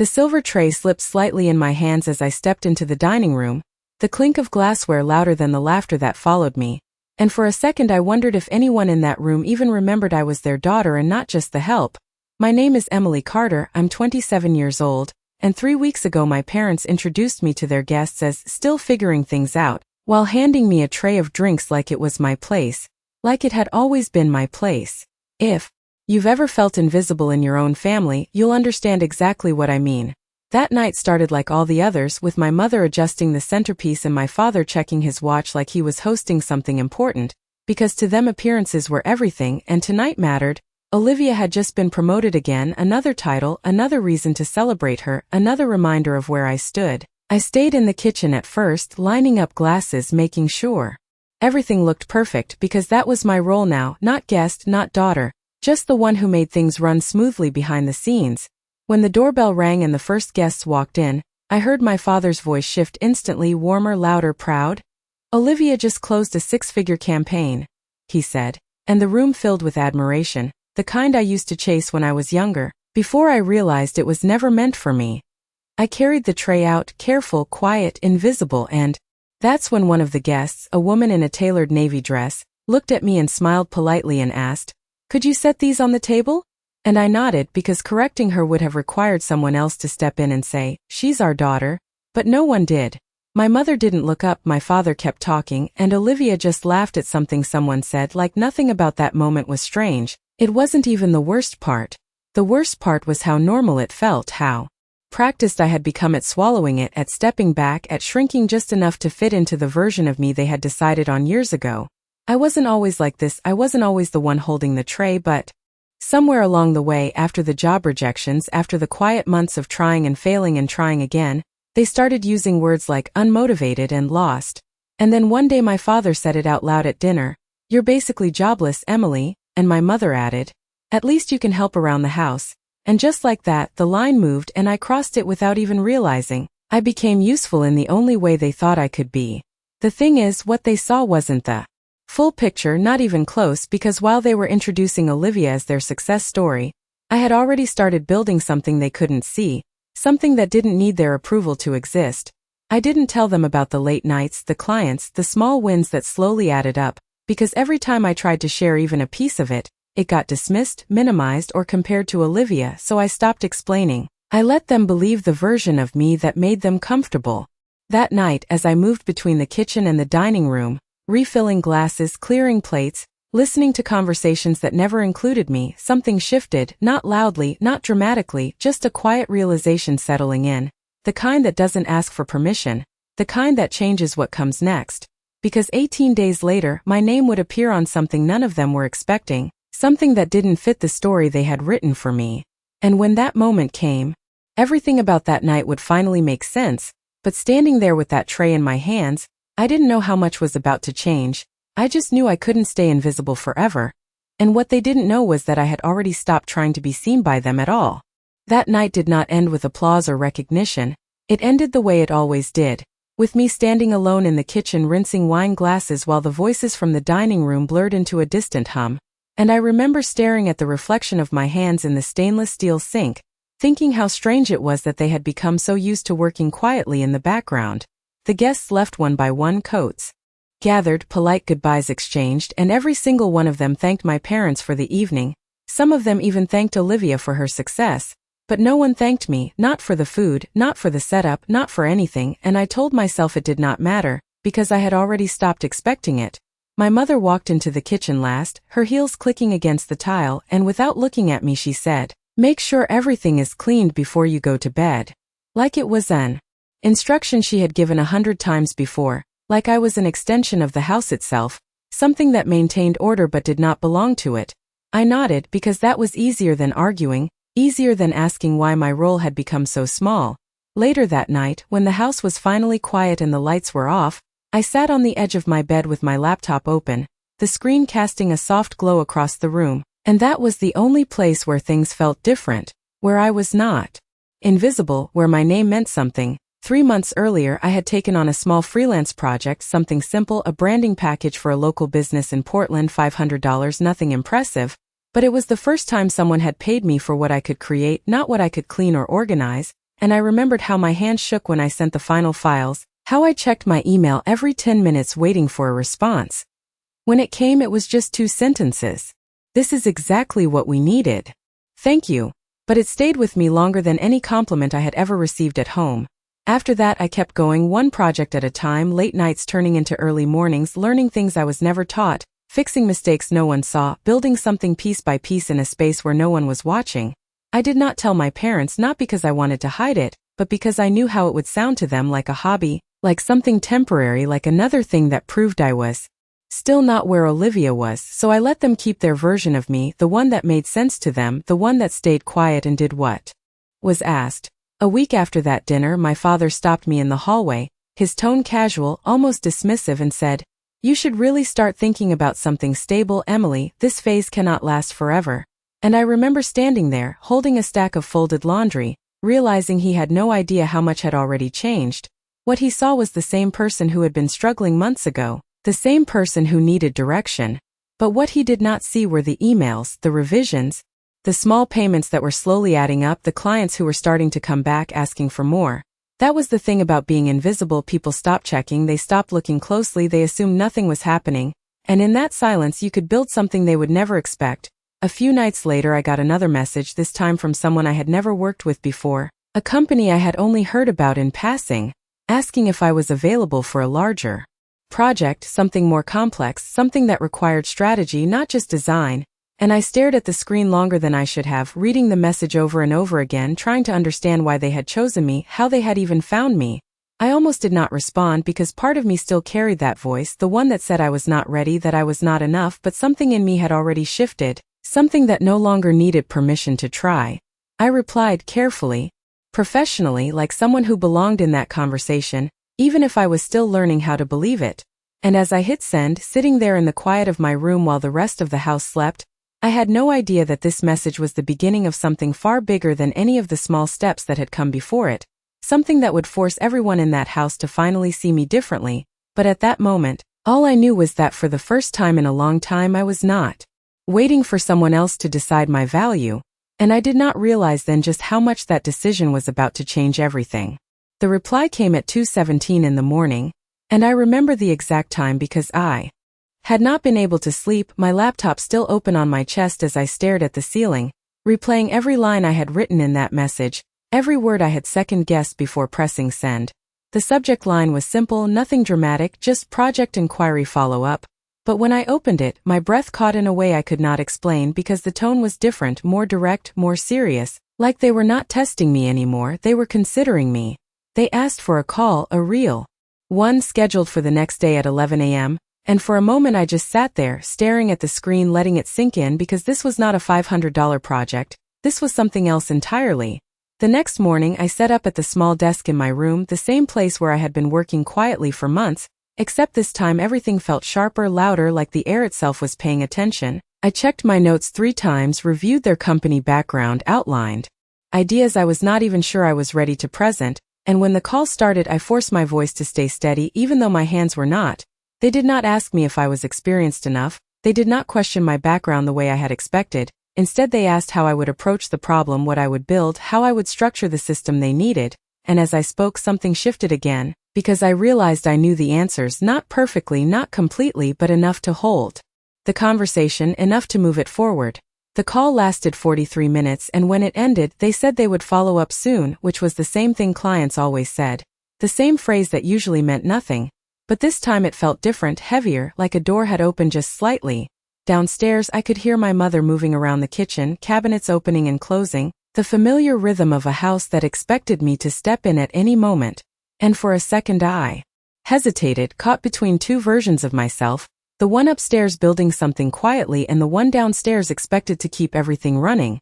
The silver tray slipped slightly in my hands as I stepped into the dining room, the clink of glassware louder than the laughter that followed me, and for a second I wondered if anyone in that room even remembered I was their daughter and not just the help. My name is Emily Carter, I'm 27 years old, and 3 weeks ago my parents introduced me to their guests as still figuring things out, while handing me a tray of drinks like it was my place, like it had always been my place. If you've ever felt invisible in your own family, you'll understand exactly what I mean. That night started like all the others, with my mother adjusting the centerpiece and my father checking his watch like he was hosting something important, because to them appearances were everything and tonight mattered. Olivia had just been promoted again, another title, another reason to celebrate her, another reminder of where I stood. I stayed in the kitchen at first, lining up glasses, making sure everything looked perfect, because that was my role now, not guest, not daughter, just the one who made things run smoothly behind the scenes. When the doorbell rang and the first guests walked in, I heard my father's voice shift instantly, warmer, louder, proud. "Olivia just closed a 6-figure campaign," he said, and the room filled with admiration, the kind I used to chase when I was younger, before I realized it was never meant for me. I carried the tray out, careful, quiet, invisible, and that's when one of the guests, a woman in a tailored navy dress, looked at me and smiled politely and asked, "Could you set these on the table?" And I nodded, because correcting her would have required someone else to step in and say, "She's our daughter," but no one did. My mother didn't look up, my father kept talking, and Olivia just laughed at something someone said, like nothing about that moment was strange. It wasn't even the worst part. The worst part was how normal it felt, how practiced I had become at swallowing it, at stepping back, at shrinking just enough to fit into the version of me they had decided on years ago. I wasn't always like this, I wasn't always the one holding the tray, but somewhere along the way, after the job rejections, after the quiet months of trying and failing and trying again, they started using words like unmotivated and lost. And then one day my father said it out loud at dinner, "You're basically jobless, Emily," and my mother added, "At least you can help around the house." And just like that, the line moved and I crossed it without even realizing. I became useful in the only way they thought I could be. The thing is, what they saw wasn't the full picture, not even close, because while they were introducing Olivia as their success story, I had already started building something they couldn't see, something that didn't need their approval to exist. I didn't tell them about the late nights, the clients, the small wins that slowly added up, because every time I tried to share even a piece of it, it got dismissed, minimized, or compared to Olivia, so I stopped explaining. I let them believe the version of me that made them comfortable. That night, as I moved between the kitchen and the dining room, refilling glasses, clearing plates, listening to conversations that never included me, something shifted, not loudly, not dramatically, just a quiet realization settling in, the kind that doesn't ask for permission, the kind that changes what comes next. Because 18 days later, my name would appear on something none of them were expecting, something that didn't fit the story they had written for me. And when that moment came, everything about that night would finally make sense, but standing there with that tray in my hands, I didn't know how much was about to change. I just knew I couldn't stay invisible forever. And what they didn't know was that I had already stopped trying to be seen by them at all. That night did not end with applause or recognition. It ended the way it always did, with me standing alone in the kitchen rinsing wine glasses while the voices from the dining room blurred into a distant hum. And I remember staring at the reflection of my hands in the stainless steel sink, thinking how strange it was that they had become so used to working quietly in the background. The guests left one by one, coats gathered, polite goodbyes exchanged, and every single one of them thanked my parents for the evening. Some of them even thanked Olivia for her success, but no one thanked me, not for the food, not for the setup, not for anything, and I told myself it did not matter, because I had already stopped expecting it. My mother walked into the kitchen last, her heels clicking against the tile, and without looking at me she said, "Make sure everything is cleaned before you go to bed." Like it was an instruction she had given 100 times before, like I was an extension of the house itself, something that maintained order but did not belong to it. I nodded, because that was easier than arguing, easier than asking why my role had become so small. Later that night, when the house was finally quiet and the lights were off, I sat on the edge of my bed with my laptop open, the screen casting a soft glow across the room, and that was the only place where things felt different, where I was not invisible, where my name meant something. 3 months earlier I had taken on a small freelance project, something simple, a branding package for a local business in Portland, $500, nothing impressive, but it was the first time someone had paid me for what I could create, not what I could clean or organize, and I remembered how my hands shook when I sent the final files, how I checked my email every 10 minutes waiting for a response. When it came, it was just 2 sentences. "This is exactly what we needed. Thank you." But it stayed with me longer than any compliment I had ever received at home. After that, I kept going, one project at a time, late nights turning into early mornings, learning things I was never taught, fixing mistakes no one saw, building something piece by piece in a space where no one was watching. I did not tell my parents, not because I wanted to hide it, but because I knew how it would sound to them, like a hobby, like something temporary, like another thing that proved I was still not where Olivia was. So I let them keep their version of me, the one that made sense to them, the one that stayed quiet and did what was asked. A week after that dinner, my father stopped me in the hallway, his tone casual, almost dismissive, and said, "You should really start thinking about something stable, Emily. This phase cannot last forever." And I remember standing there, holding a stack of folded laundry, realizing he had no idea how much had already changed. What he saw was the same person who had been struggling months ago, the same person who needed direction. But what he did not see were the emails, the revisions, the small payments that were slowly adding up, the clients who were starting to come back asking for more. That was the thing about being invisible. People stopped checking, they stopped looking closely, they assumed nothing was happening. And in that silence you could build something they would never expect. A few nights later I got another message, this time from someone I had never worked with before, a company I had only heard about in passing, asking if I was available for a larger project, something more complex, something that required strategy, not just design. And I stared at the screen longer than I should have, reading the message over and over again, trying to understand why they had chosen me, how they had even found me. I almost did not respond because part of me still carried that voice, the one that said I was not ready, that I was not enough, but something in me had already shifted, something that no longer needed permission to try. I replied carefully, professionally, like someone who belonged in that conversation, even if I was still learning how to believe it. And as I hit send, sitting there in the quiet of my room while the rest of the house slept, I had no idea that this message was the beginning of something far bigger than any of the small steps that had come before it, something that would force everyone in that house to finally see me differently. But at that moment, all I knew was that for the first time in a long time I was not waiting for someone else to decide my value, and I did not realize then just how much that decision was about to change everything. The reply came at 2:17 in the morning, and I remember the exact time because I had not been able to sleep, my laptop still open on my chest as I stared at the ceiling, replaying every line I had written in that message, every word I had second-guessed before pressing send. The subject line was simple, nothing dramatic, just project inquiry follow-up. But when I opened it, my breath caught in a way I could not explain because the tone was different, more direct, more serious, like they were not testing me anymore, they were considering me. They asked for a call, a real one, scheduled for the next day at 11 a.m., and for a moment I just sat there, staring at the screen, letting it sink in, because this was not a $500 project, this was something else entirely. The next morning I sat up at the small desk in my room, the same place where I had been working quietly for months, except this time everything felt sharper, louder, like the air itself was paying attention. I checked my notes 3 times, reviewed their company background, outlined ideas I was not even sure I was ready to present, and when the call started I forced my voice to stay steady even though my hands were not. They did not ask me if I was experienced enough, they did not question my background the way I had expected, instead they asked how I would approach the problem, what I would build, how I would structure the system they needed, and as I spoke something shifted again, because I realized I knew the answers, not perfectly, not completely, but enough to hold the conversation, enough to move it forward. The call lasted 43 minutes, and when it ended, they said they would follow up soon, which was the same thing clients always said. The same phrase that usually meant nothing. But this time it felt different, heavier, like a door had opened just slightly. Downstairs I could hear my mother moving around the kitchen, cabinets opening and closing, the familiar rhythm of a house that expected me to step in at any moment. And for a second I hesitated, caught between 2 versions of myself, the one upstairs building something quietly and the one downstairs expected to keep everything running.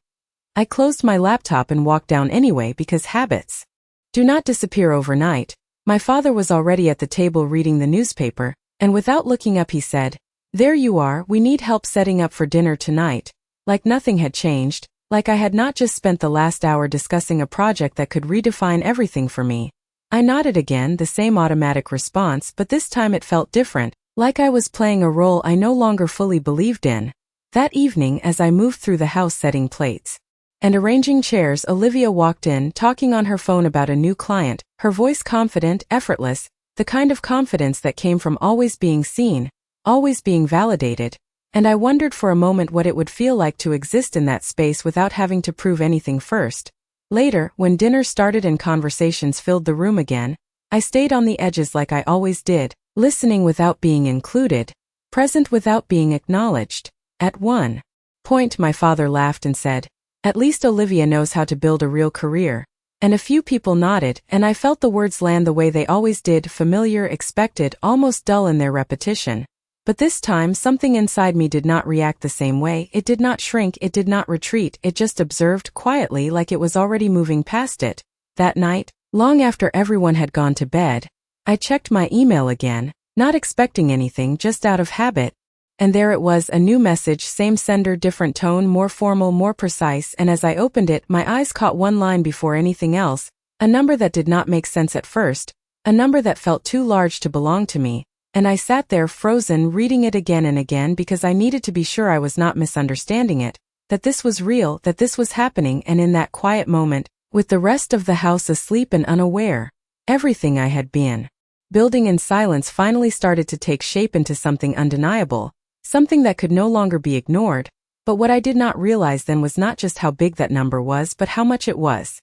I closed my laptop and walked down anyway because habits do not disappear overnight. My father was already at the table reading the newspaper, and without looking up he said, "There you are, we need help setting up for dinner tonight." Like nothing had changed, like I had not just spent the last hour discussing a project that could redefine everything for me. I nodded again, the same automatic response, but this time it felt different, like I was playing a role I no longer fully believed in. That evening, as I moved through the house setting plates, And arranging chairs, Olivia walked in, talking on her phone about a new client, her voice confident, effortless, the kind of confidence that came from always being seen, always being validated. And I wondered for a moment what it would feel like to exist in that space without having to prove anything first. Later, when dinner started and conversations filled the room again, I stayed on the edges like I always did, listening without being included, present without being acknowledged. At one point my father laughed and said, "At least Olivia knows how to build a real career." And a few people nodded, and I felt the words land the way they always did, familiar, expected, almost dull in their repetition. But this time something inside me did not react the same way. It did not shrink, it did not retreat, it just observed quietly like it was already moving past it. That night, long after everyone had gone to bed, I checked my email again, not expecting anything, just out of habit. And there it was, a new message, same sender, different tone, more formal, more precise, and as I opened it, my eyes caught one line before anything else, a number that did not make sense at first, a number that felt too large to belong to me, and I sat there frozen, reading it again and again because I needed to be sure I was not misunderstanding it, that this was real, that this was happening. And in that quiet moment, with the rest of the house asleep and unaware, everything I had been building in silence finally started to take shape into something undeniable. Something that could no longer be ignored. But what I did not realize then was not just how big that number was, but how much it was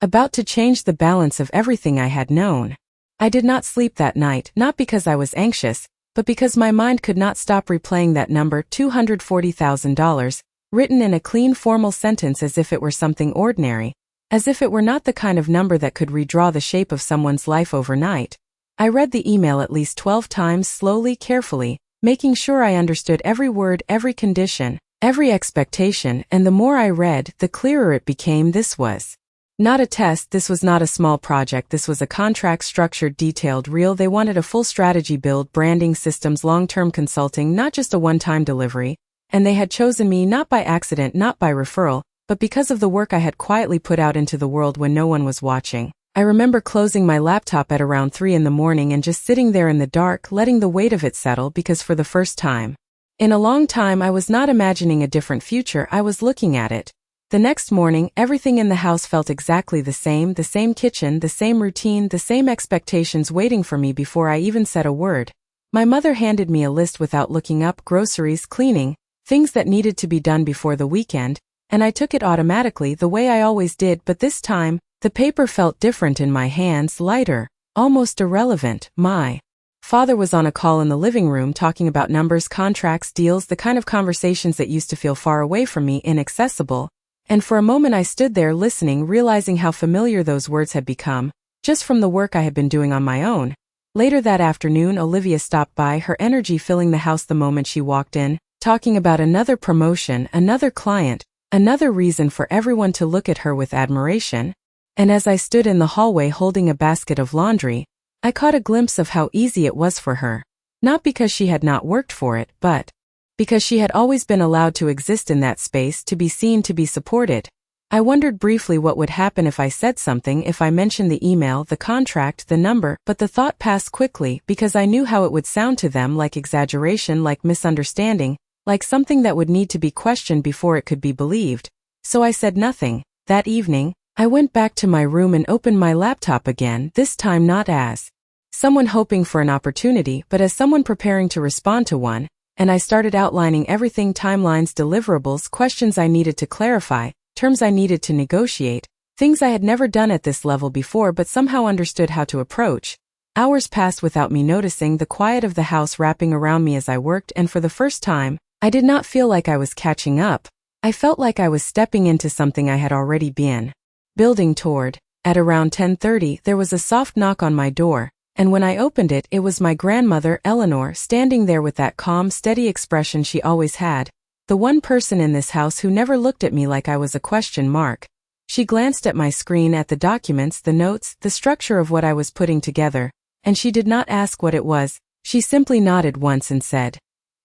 about to change the balance of everything I had known. I did not sleep that night, not because I was anxious, but because my mind could not stop replaying that number, $240,000, written in a clean formal sentence as if it were something ordinary, as if it were not the kind of number that could redraw the shape of someone's life overnight. I read the email at least 12 times, slowly, carefully, making sure I understood every word, every condition, every expectation, and the more I read, the clearer it became. This was not a test, this was not a small project, this was a contract, structured, detailed, real. They wanted a full strategy build, branding, systems, long-term consulting, not just a one-time delivery, and they had chosen me not by accident, not by referral, but because of the work I had quietly put out into the world when no one was watching. I remember closing my laptop at around 3 in the morning and just sitting there in the dark, letting the weight of it settle, because for the first time in a long time I was not imagining a different future, I was looking at it. The next morning, everything in the house felt exactly the same kitchen, the same routine, the same expectations waiting for me before I even said a word. My mother handed me a list without looking up, groceries, cleaning, things that needed to be done before the weekend, and I took it automatically the way I always did, but this time, the paper felt different in my hands, lighter, almost irrelevant. My father was on a call in the living room talking about numbers, contracts, deals, the kind of conversations that used to feel far away from me, inaccessible. And for a moment I stood there listening, realizing how familiar those words had become, just from the work I had been doing on my own. Later that afternoon, Olivia stopped by, her energy filling the house the moment she walked in, talking about another promotion, another client, another reason for everyone to look at her with admiration. And as I stood in the hallway holding a basket of laundry, I caught a glimpse of how easy it was for her. Not because she had not worked for it, but because she had always been allowed to exist in that space, to be seen, to be supported. I wondered briefly what would happen if I said something, if I mentioned the email, the contract, the number, but the thought passed quickly because I knew how it would sound to them, like exaggeration, like misunderstanding, like something that would need to be questioned before it could be believed. So I said nothing. That evening, I went back to my room and opened my laptop again, this time not as someone hoping for an opportunity, but as someone preparing to respond to one, and I started outlining everything: timelines, deliverables, questions I needed to clarify, terms I needed to negotiate, things I had never done at this level before but somehow understood how to approach. Hours passed without me noticing, the quiet of the house wrapping around me as I worked, and for the first time, I did not feel like I was catching up. I felt like I was stepping into something I had already been building toward. At around 10:30, there was a soft knock on my door, and when I opened it, it was my grandmother, Eleanor, standing there with that calm, steady expression she always had, the one person in this house who never looked at me like I was a question mark. She glanced at my screen, at the documents, the notes, the structure of what I was putting together, and she did not ask what it was. She simply nodded once and said,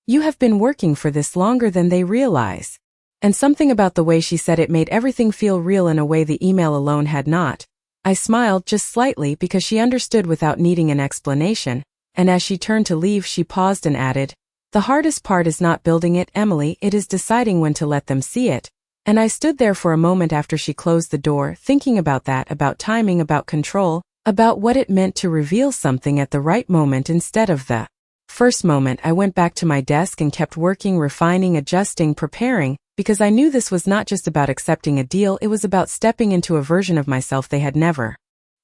"You have been working for this longer than they realize." And something about the way she said it made everything feel real in a way the email alone had not. I smiled just slightly because she understood without needing an explanation, and as she turned to leave she paused and added, "The hardest part is not building it, Emily, it is deciding when to let them see it." And I stood there for a moment after she closed the door, thinking about that, about timing, about control, about what it meant to reveal something at the right moment instead of the first moment. I went back to my desk and kept working, refining, adjusting, preparing, because I knew this was not just about accepting a deal, it was about stepping into a version of myself they had never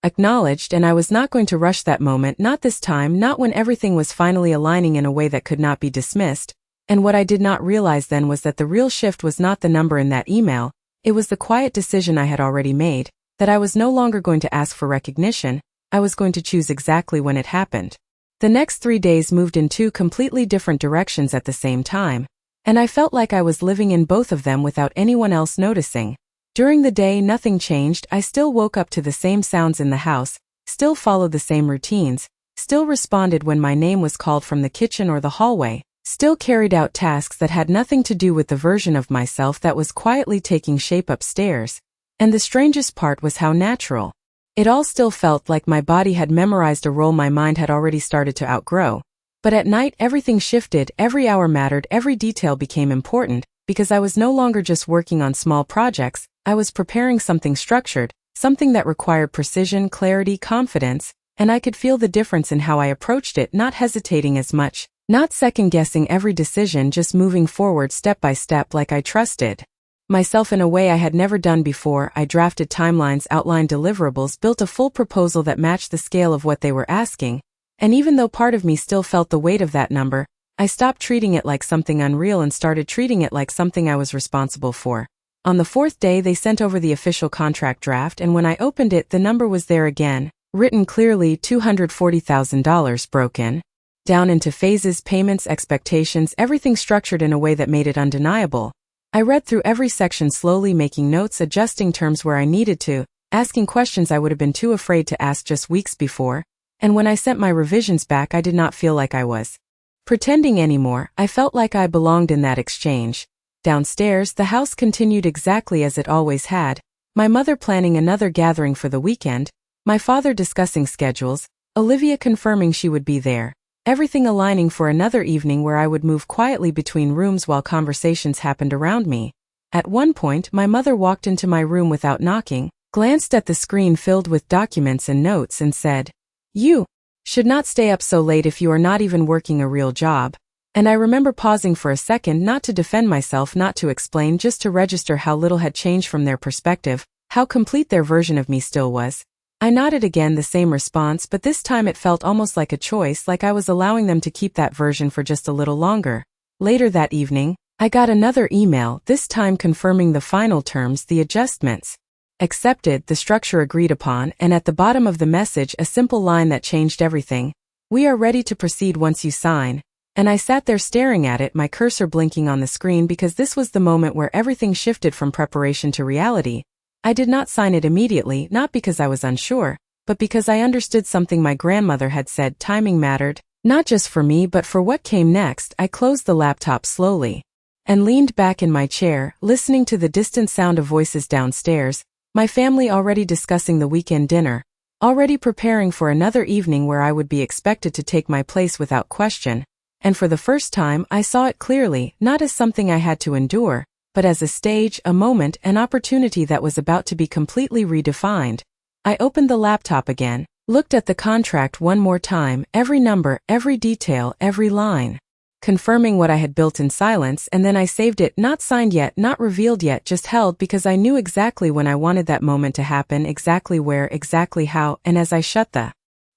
acknowledged, and I was not going to rush that moment, not this time, not when everything was finally aligning in a way that could not be dismissed. And what I did not realize then was that the real shift was not the number in that email, it was the quiet decision I had already made, that I was no longer going to ask for recognition, I was going to choose exactly when it happened. The next 3 days moved in 2 completely different directions at the same time, and I felt like I was living in both of them without anyone else noticing. During the day, nothing changed. I still woke up to the same sounds in the house, still followed the same routines, still responded when my name was called from the kitchen or the hallway, still carried out tasks that had nothing to do with the version of myself that was quietly taking shape upstairs. And the strangest part was how natural. It all still felt like my body had memorized a role my mind had already started to outgrow. But at night, everything shifted, every hour mattered, every detail became important, because I was no longer just working on small projects, I was preparing something structured, something that required precision, clarity, confidence, and I could feel the difference in how I approached it, not hesitating as much, not second-guessing every decision, just moving forward step by step like I trusted myself in a way I had never done before. I drafted timelines, outlined deliverables, built a full proposal that matched the scale of what they were asking, and even though part of me still felt the weight of that number, I stopped treating it like something unreal and started treating it like something I was responsible for. On the 4th day, they sent over the official contract draft, and when I opened it, the number was there again, written clearly, $240,000, broken down into phases, payments, expectations, everything structured in a way that made it undeniable. I read through every section slowly, making notes, adjusting terms where I needed to, asking questions I would have been too afraid to ask just weeks before, and when I sent my revisions back, I did not feel like I was pretending anymore. I felt like I belonged in that exchange. Downstairs, the house continued exactly as it always had, my mother planning another gathering for the weekend, my father discussing schedules, Olivia confirming she would be there, everything aligning for another evening where I would move quietly between rooms while conversations happened around me. At one point, my mother walked into my room without knocking, glanced at the screen filled with documents and notes and said, "You should not stay up so late if you are not even working a real job." And I remember pausing for a second, not to defend myself, not to explain, just to register how little had changed from their perspective, how complete their version of me still was. I nodded again, the same response, but this time it felt almost like a choice, like I was allowing them to keep that version for just a little longer. Later that evening, I got another email, this time confirming the final terms, the adjustments accepted, the structure agreed upon, and at the bottom of the message a simple line that changed everything. "We are ready to proceed once you sign." And I sat there staring at it, my cursor blinking on the screen, because this was the moment where everything shifted from preparation to reality. I did not sign it immediately, not because I was unsure, but because I understood something my grandmother had said: timing mattered, not just for me but for what came next. I closed the laptop slowly and leaned back in my chair, listening to the distant sound of voices downstairs, my family already discussing the weekend dinner, already preparing for another evening where I would be expected to take my place without question. And for the first time, I saw it clearly, not as something I had to endure, but as a stage, a moment, an opportunity that was about to be completely redefined. I opened the laptop again, looked at the contract one more time, every number, every detail, every line, confirming what I had built in silence, and then I saved it, not signed yet, not revealed yet, just held, because I knew exactly when I wanted that moment to happen, exactly where, exactly how. And as I shut the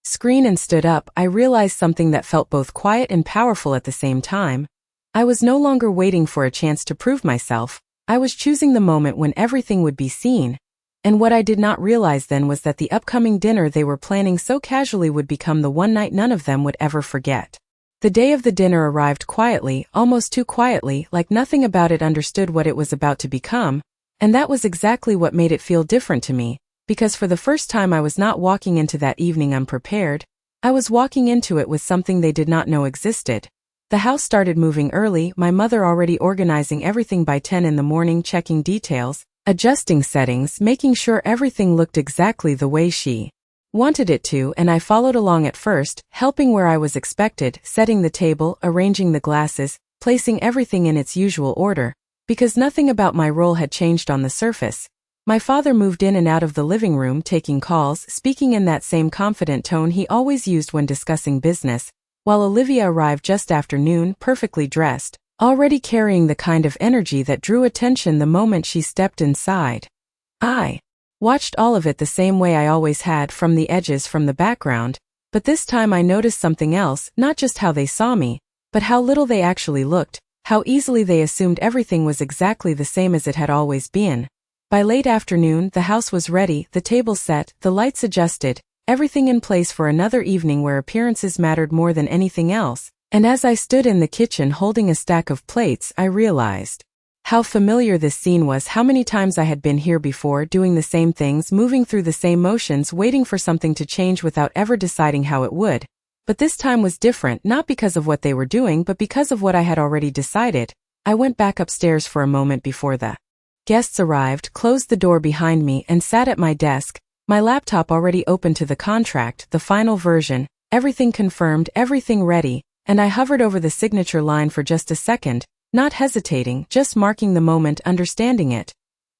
screen and stood up, I realized something that felt both quiet and powerful at the same time. I was no longer waiting for a chance to prove myself, I was choosing the moment when everything would be seen. And what I did not realize then was that the upcoming dinner they were planning so casually would become the one night none of them would ever forget. The day of the dinner arrived quietly, almost too quietly, like nothing about it understood what it was about to become, and that was exactly what made it feel different to me. Because for the first time I was not walking into that evening unprepared, I was walking into it with something they did not know existed. The house started moving early, my mother already organizing everything by 10 in the morning, checking details, adjusting settings, making sure everything looked exactly the way she wanted it to, and I followed along at first, helping where I was expected, setting the table, arranging the glasses, placing everything in its usual order. Because nothing about my role had changed on the surface. My father moved in and out of the living room taking calls, speaking in that same confident tone he always used when discussing business, while Olivia arrived just after noon, perfectly dressed, already carrying the kind of energy that drew attention the moment she stepped inside. I watched all of it the same way I always had, from the edges, from the background, but this time I noticed something else, not just how they saw me, but how little they actually looked, how easily they assumed everything was exactly the same as it had always been. By late afternoon, the house was ready, the table set, the lights adjusted, everything in place for another evening where appearances mattered more than anything else, and as I stood in the kitchen holding a stack of plates, I realized how familiar this scene was, how many times I had been here before, doing the same things, moving through the same motions, waiting for something to change without ever deciding how it would. But this time was different, not because of what they were doing, but because of what I had already decided. I went back upstairs for a moment before the guests arrived, closed the door behind me, and sat at my desk, my laptop already open to the contract, the final version, everything confirmed, everything ready, and I hovered over the signature line for just a second, not hesitating, just marking the moment, understanding it.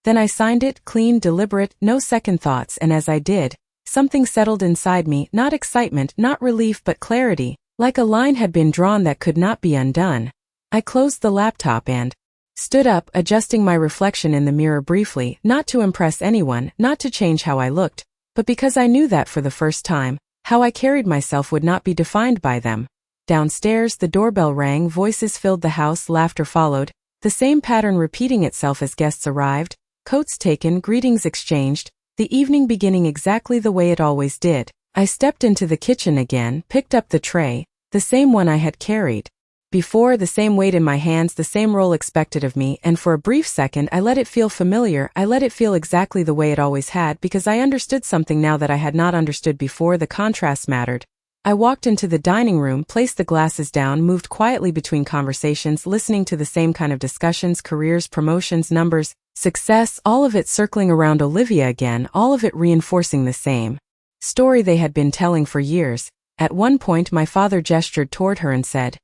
Then I signed it, clean, deliberate, no second thoughts, and as I did, something settled inside me, not excitement, not relief, but clarity, like a line had been drawn that could not be undone. I closed the laptop and stood up, adjusting my reflection in the mirror briefly, not to impress anyone, not to change how I looked, but because I knew that for the first time, how I carried myself would not be defined by them. Downstairs, the doorbell rang, voices filled the house, laughter followed, the same pattern repeating itself as guests arrived, coats taken, greetings exchanged, the evening beginning exactly the way it always did. I stepped into the kitchen again, picked up the tray, the same one I had carried before, the same weight in my hands, the same role expected of me, and for a brief second I let it feel familiar, I let it feel exactly the way it always had, because I understood something now that I had not understood before. The contrast mattered. I walked into the dining room, placed the glasses down, moved quietly between conversations, listening to the same kind of discussions, careers, promotions, numbers, success, all of it circling around Olivia again, all of it reinforcing the same story they had been telling for years. At one point my father gestured toward her and said,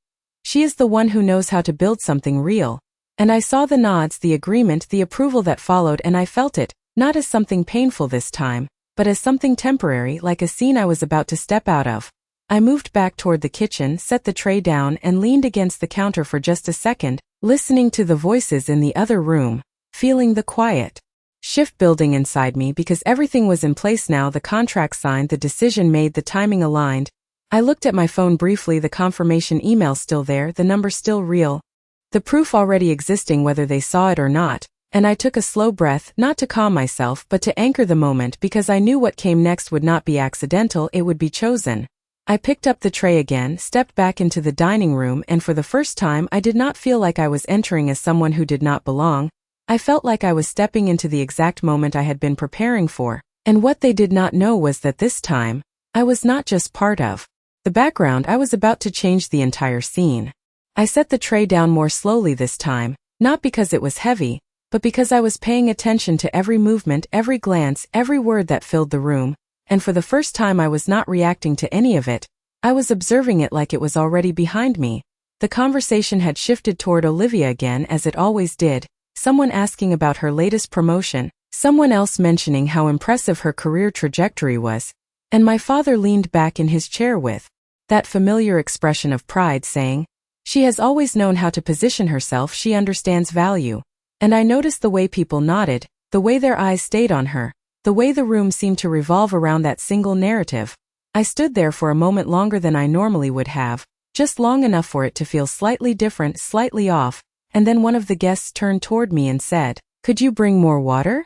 "She is the one who knows how to build something real." And I saw the nods, the agreement, the approval that followed, and I felt it, not as something painful this time, but as something temporary, like a scene I was about to step out of. I moved back toward the kitchen, set the tray down, and leaned against the counter for just a second, listening to the voices in the other room, feeling the quiet shift building inside me, because everything was in place now, the contract signed, the decision made, the timing aligned. I looked at my phone briefly, the confirmation email still there, the number still real, the proof already existing whether they saw it or not, and I took a slow breath, not to calm myself but to anchor the moment, because I knew what came next would not be accidental, it would be chosen. I picked up the tray again, stepped back into the dining room, and for the first time I did not feel like I was entering as someone who did not belong. I felt like I was stepping into the exact moment I had been preparing for, and what they did not know was that this time, I was not just part of the background, I was about to change the entire scene. I set the tray down more slowly this time, not because it was heavy, but because I was paying attention to every movement, every glance, every word that filled the room, and for the first time I was not reacting to any of it, I was observing it like it was already behind me. The conversation had shifted toward Olivia again, as it always did, someone asking about her latest promotion, someone else mentioning how impressive her career trajectory was, and my father leaned back in his chair with that familiar expression of pride, saying, "She has always known how to position herself, she understands value." And I noticed the way people nodded, the way their eyes stayed on her, the way the room seemed to revolve around that single narrative. I stood there for a moment longer than I normally would have, just long enough for it to feel slightly different, slightly off, and then one of the guests turned toward me and said, "Could you bring more water?"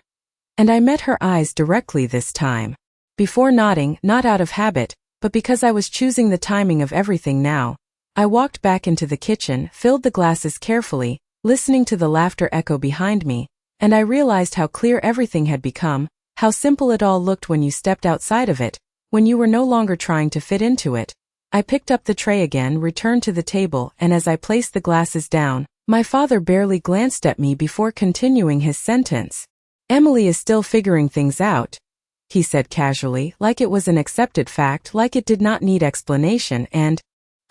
And I met her eyes directly this time. Before nodding, not out of habit, but because I was choosing the timing of everything now, I walked back into the kitchen, filled the glasses carefully, listening to the laughter echo behind me, and I realized how clear everything had become, how simple it all looked when you stepped outside of it, when you were no longer trying to fit into it. I picked up the tray again, returned to the table, and as I placed the glasses down, my father barely glanced at me before continuing his sentence. "Emily is still figuring things out," he said casually, like it was an accepted fact, like it did not need explanation, "and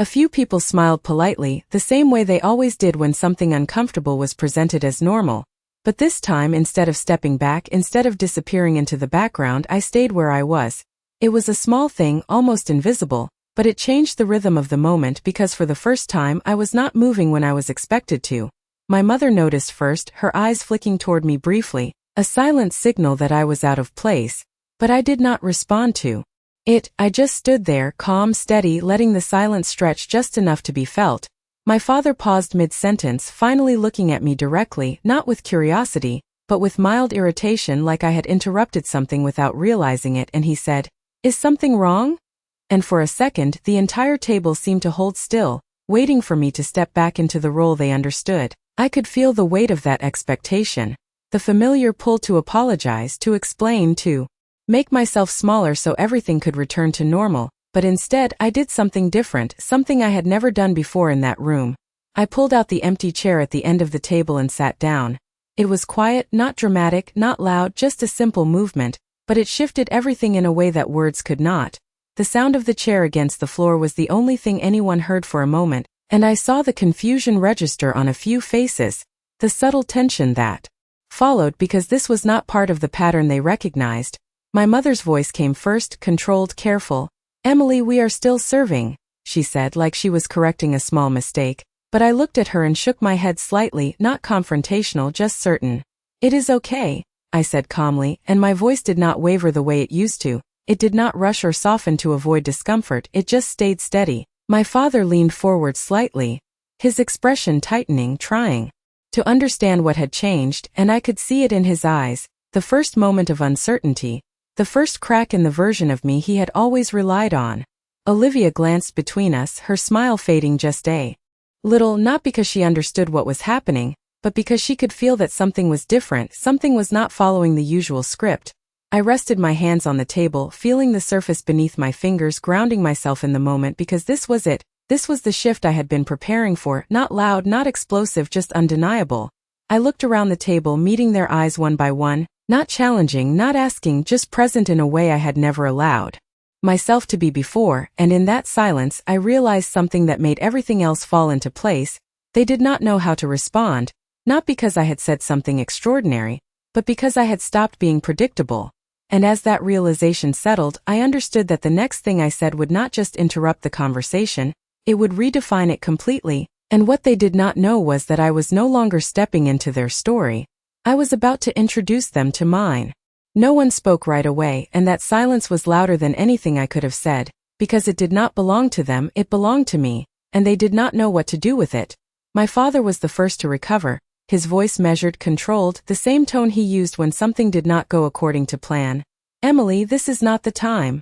A few people smiled politely, the same way they always did when something uncomfortable was presented as normal. But this time, instead of stepping back, instead of disappearing into the background, I stayed where I was. It was a small thing, almost invisible, but it changed the rhythm of the moment because for the first time I was not moving when I was expected to. My mother noticed first, her eyes flicking toward me briefly, a silent signal that I was out of place, but I did not respond to it. I just stood there, calm, steady, letting the silence stretch just enough to be felt. My father paused mid-sentence, finally looking at me directly, not with curiosity, but with mild irritation, like I had interrupted something without realizing it, and he said, "Is something wrong?" And for a second, the entire table seemed to hold still, waiting for me to step back into the role they understood. I could feel the weight of that expectation, the familiar pull to apologize, to explain, to make myself smaller so everything could return to normal, but instead I did something different, something I had never done before in that room. I pulled out the empty chair at the end of the table and sat down. It was quiet, not dramatic, not loud, just a simple movement, but it shifted everything in a way that words could not. The sound of the chair against the floor was the only thing anyone heard for a moment, and I saw the confusion register on a few faces, the subtle tension that followed because this was not part of the pattern they recognized. My mother's voice came first, controlled, careful. "Emily, we are still serving," she said, like she was correcting a small mistake, but I looked at her and shook my head slightly, not confrontational, just certain. "It is okay," I said calmly, and my voice did not waver the way it used to. It did not rush or soften to avoid discomfort, it just stayed steady. My father leaned forward slightly, his expression tightening, trying to understand what had changed, and I could see it in his eyes, the first moment of uncertainty, the first crack in the version of me he had always relied on. Olivia glanced between us, her smile fading just a little, not because she understood what was happening, but because she could feel that something was different, something was not following the usual script. I rested my hands on the table, feeling the surface beneath my fingers, grounding myself in the moment because this was it. This was the shift I had been preparing for, not loud, not explosive, just undeniable. I looked around the table, meeting their eyes one by one, not challenging, not asking, just present in a way I had never allowed myself to be before, and in that silence I realized something that made everything else fall into place. They did not know how to respond, not because I had said something extraordinary, but because I had stopped being predictable. And as that realization settled, I understood that the next thing I said would not just interrupt the conversation, it would redefine it completely, and what they did not know was that I was no longer stepping into their story. I was about to introduce them to mine. No one spoke right away, and that silence was louder than anything I could have said, because it did not belong to them, it belonged to me, and they did not know what to do with it. My father was the first to recover, his voice measured, controlled, the same tone he used when something did not go according to plan. "Emily, this is not the time,"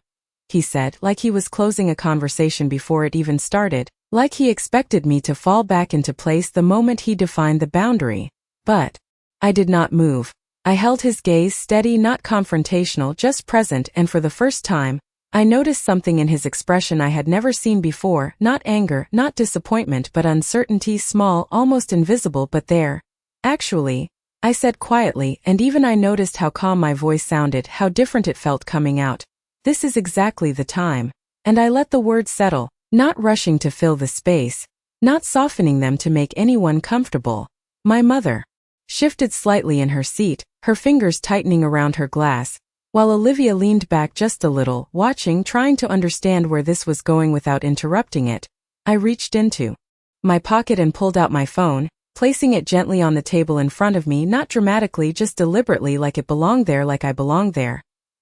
he said, like he was closing a conversation before it even started, like he expected me to fall back into place the moment he defined the boundary. But I did not move. I held his gaze steady, not confrontational, just present, and for the first time, I noticed something in his expression I had never seen before, not anger, not disappointment, but uncertainty, small, almost invisible, but there. "Actually," I said quietly, and even I noticed how calm my voice sounded, how different it felt coming out. "This is exactly the time." And I let the words settle, not rushing to fill the space, not softening them to make anyone comfortable. My mother shifted slightly in her seat, her fingers tightening around her glass, while Olivia leaned back just a little, watching, trying to understand where this was going without interrupting it. I reached into my pocket and pulled out my phone, placing it gently on the table in front of me, not dramatically, just deliberately, like it belonged there, like I belonged there.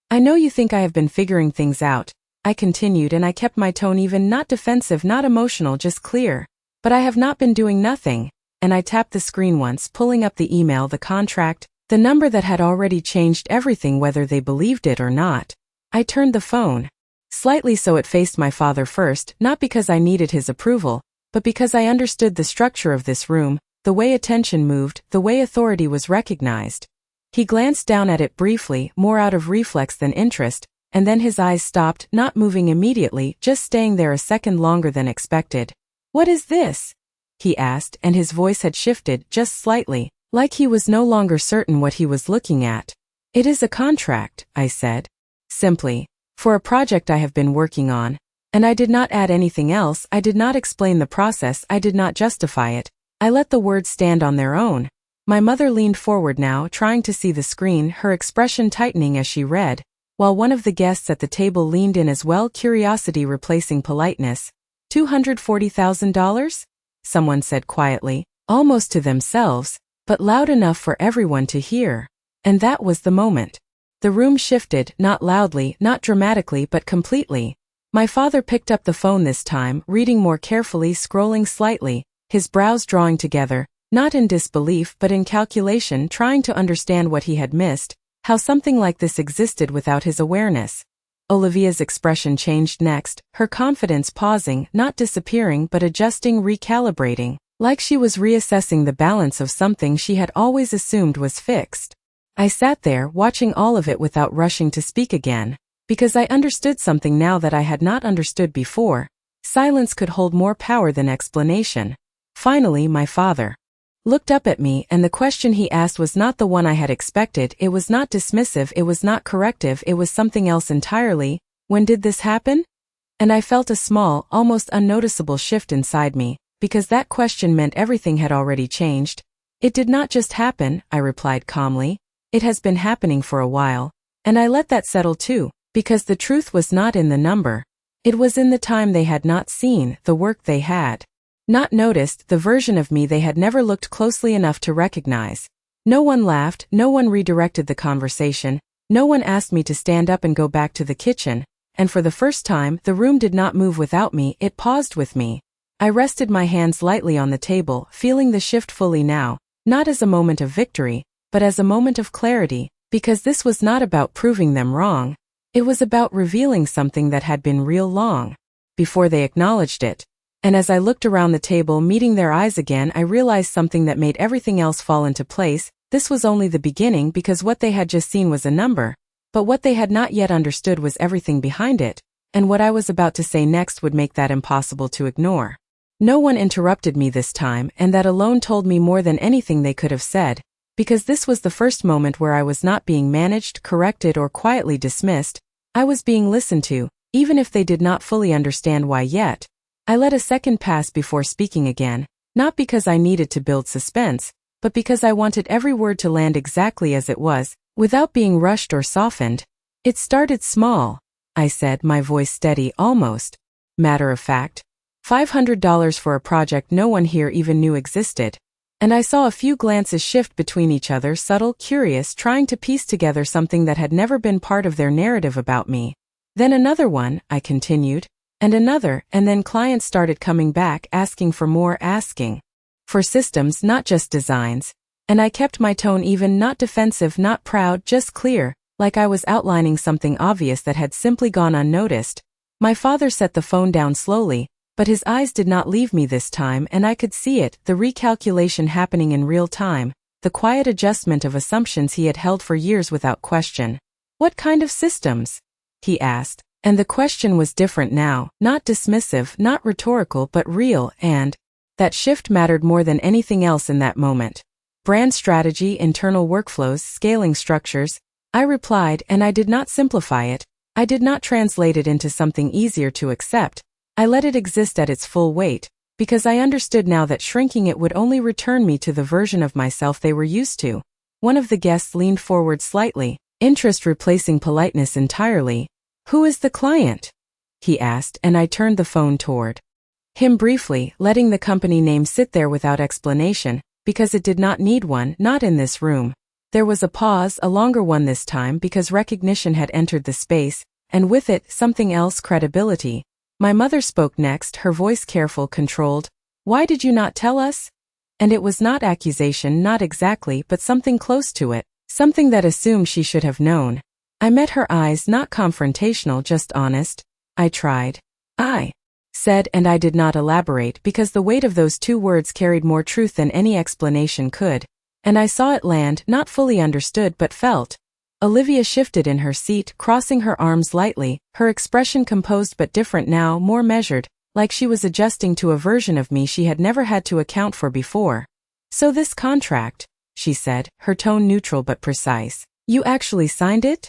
"I know you think I have been figuring things out," I continued, and I kept my tone even, not defensive, not emotional, just clear. "But I have not been doing nothing," and I tapped the screen once, pulling up the email, the contract, the number that had already changed everything whether they believed it or not. I turned the phone slightly so it faced my father first, not because I needed his approval, but because I understood the structure of this room, the way attention moved, the way authority was recognized. He glanced down at it briefly, more out of reflex than interest, and then his eyes stopped, not moving immediately, just staying there a second longer than expected. "What is this?" he asked, and his voice had shifted, just slightly, like he was no longer certain what he was looking at. "It is a contract," I said, simply, "for a project I have been working on." And I did not add anything else, I did not explain the process, I did not justify it. I let the words stand on their own. My mother leaned forward now, trying to see the screen, her expression tightening as she read, while one of the guests at the table leaned in as well, curiosity replacing politeness. $240,000? Someone said quietly, almost to themselves, but loud enough for everyone to hear. And that was the moment. The room shifted, not loudly, not dramatically, but completely. My father picked up the phone this time, reading more carefully, scrolling slightly, his brows drawing together, not in disbelief but in calculation, trying to understand what he had missed, how something like this existed without his awareness. Olivia's expression changed next, her confidence pausing, not disappearing but adjusting, recalibrating, like she was reassessing the balance of something she had always assumed was fixed. I sat there, watching all of it without rushing to speak again, because I understood something now that I had not understood before. Silence could hold more power than explanation. Finally, my father looked up at me, and the question he asked was not the one I had expected. It was not dismissive, it was not corrective, it was something else entirely. When did this happen? And I felt a small, almost unnoticeable shift inside me, because that question meant everything had already changed. It did not just happen, I replied calmly. It has been happening for a while. And I let that settle too, because the truth was not in the number. It was in the time they had not seen, the work they had not noticed, the version of me they had never looked closely enough to recognize. No one laughed, no one redirected the conversation, no one asked me to stand up and go back to the kitchen, and for the first time, the room did not move without me, it paused with me. I rested my hands lightly on the table, feeling the shift fully now, not as a moment of victory, but as a moment of clarity, because this was not about proving them wrong. It was about revealing something that had been real long before they acknowledged it. And as I looked around the table, meeting their eyes again, I realized something that made everything else fall into place. This was only the beginning, because what they had just seen was a number, but what they had not yet understood was everything behind it, and what I was about to say next would make that impossible to ignore. No one interrupted me this time, and that alone told me more than anything they could have said, because this was the first moment where I was not being managed, corrected, or quietly dismissed. I was being listened to, even if they did not fully understand why yet. I let a second pass before speaking again, not because I needed to build suspense, but because I wanted every word to land exactly as it was, without being rushed or softened. It started small, I said, my voice steady, almost matter of fact. $500 for a project no one here even knew existed. And I saw a few glances shift between each other, subtle, curious, trying to piece together something that had never been part of their narrative about me. Then another one, I continued. And another, and then clients started coming back, asking for more, asking for systems, not just designs. And I kept my tone even, not defensive, not proud, just clear, like I was outlining something obvious that had simply gone unnoticed. My father set the phone down slowly, but his eyes did not leave me this time, and I could see it, the recalculation happening in real time, the quiet adjustment of assumptions he had held for years without question. What kind of systems? He asked. And the question was different now, not dismissive, not rhetorical, but real, and that shift mattered more than anything else in that moment. Brand strategy, internal workflows, scaling structures, I replied, and I did not simplify it. I did not translate it into something easier to accept. I let it exist at its full weight, because I understood now that shrinking it would only return me to the version of myself they were used to. One of the guests leaned forward slightly, interest replacing politeness entirely. Who is the client? He asked, and I turned the phone toward him briefly, letting the company name sit there without explanation, because it did not need one, not in this room. There was a pause, a longer one this time, because recognition had entered the space, and with it, something else, credibility. My mother spoke next, her voice careful, controlled. Why did you not tell us? And it was not accusation, not exactly, but something close to it, something that assumed she should have known. I met her eyes, not confrontational, just honest. I tried. I said, and I did not elaborate because the weight of those two words carried more truth than any explanation could. And I saw it land, not fully understood but felt. Olivia shifted in her seat, crossing her arms lightly, her expression composed but different now, more measured, like she was adjusting to a version of me she had never had to account for before. So this contract, she said, her tone neutral but precise. You actually signed it?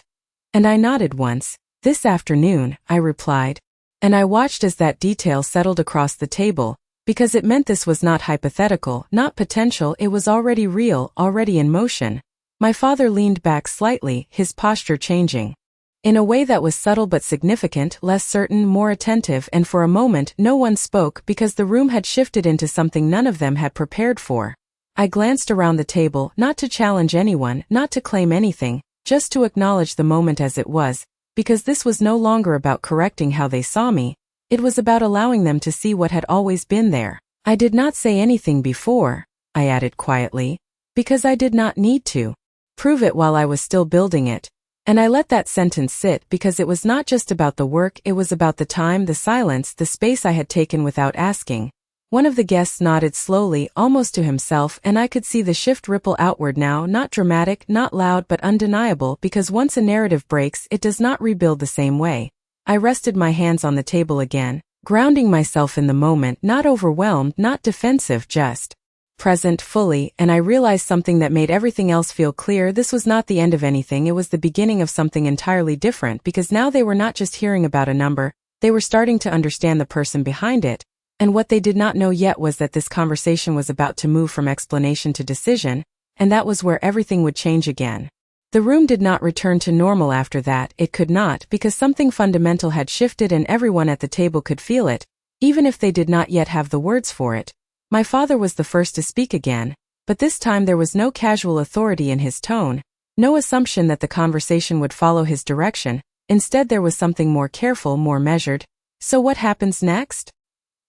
And I nodded once. This afternoon, I replied. And I watched as that detail settled across the table, because it meant this was not hypothetical, not potential, it was already real, already in motion. My father leaned back slightly, his posture changing. In a way that was subtle but significant, less certain, more attentive, and for a moment no one spoke because the room had shifted into something none of them had prepared for. I glanced around the table, not to challenge anyone, not to claim anything, just to acknowledge the moment as it was, because this was no longer about correcting how they saw me, it was about allowing them to see what had always been there. I did not say anything before, I added quietly, because I did not need to prove it while I was still building it. And I let that sentence sit because it was not just about the work, it was about the time, the silence, the space I had taken without asking. One of the guests nodded slowly, almost to himself, and I could see the shift ripple outward now, not dramatic, not loud, but undeniable, because once a narrative breaks, it does not rebuild the same way. I rested my hands on the table again, grounding myself in the moment, not overwhelmed, not defensive, just present fully, and I realized something that made everything else feel clear. This was not the end of anything, it was the beginning of something entirely different, because now they were not just hearing about a number, they were starting to understand the person behind it. And what they did not know yet was that this conversation was about to move from explanation to decision, and that was where everything would change again. The room did not return to normal after that, it could not, because something fundamental had shifted and everyone at the table could feel it, even if they did not yet have the words for it. My father was the first to speak again, but this time there was no casual authority in his tone, no assumption that the conversation would follow his direction. Instead there was something more careful, more measured. "So what happens next?"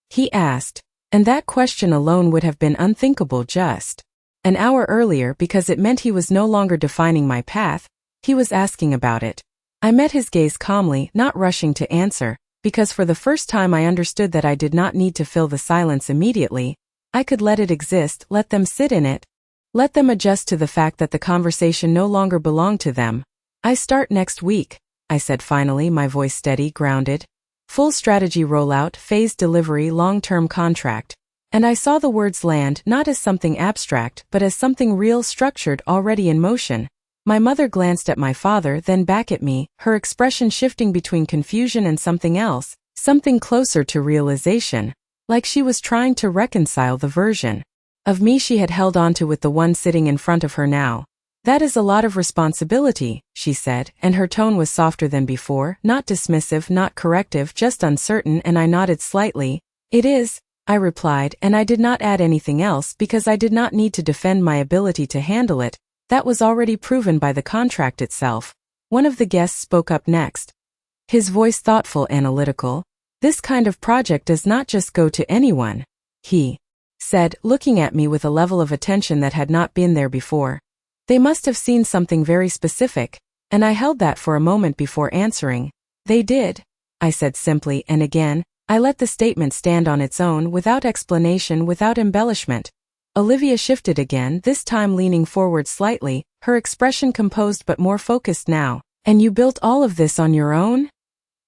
he asked, and that question alone would have been unthinkable just an hour earlier, because it meant he was no longer defining my path, he was asking about it. I met his gaze calmly, not rushing to answer, because for the first time I understood that I did not need to fill the silence immediately. I could let it exist, let them sit in it, let them adjust to the fact that the conversation no longer belonged to them. "I start next week," I said finally, my voice steady, grounded. "Full strategy rollout, phased delivery, long-term contract." And I saw the words land not as something abstract, but as something real, structured, already in motion. My mother glanced at my father, then back at me, her expression shifting between confusion and something else, something closer to realization. Like she was trying to reconcile the version of me she had held onto with the one sitting in front of her now. "That is a lot of responsibility," she said, and her tone was softer than before, not dismissive, not corrective, just uncertain, and I nodded slightly. "It is," I replied, and I did not add anything else because I did not need to defend my ability to handle it. That was already proven by the contract itself. One of the guests spoke up next. His voice thoughtful, analytical. "This kind of project does not just go to anyone," he said, looking at me with a level of attention that had not been there before. "They must have seen something very specific," and I held that for a moment before answering. "They did," I said simply, and again, I let the statement stand on its own, without explanation, without embellishment. Olivia shifted again, this time leaning forward slightly, her expression composed but more focused now. "And you built all of this on your own?"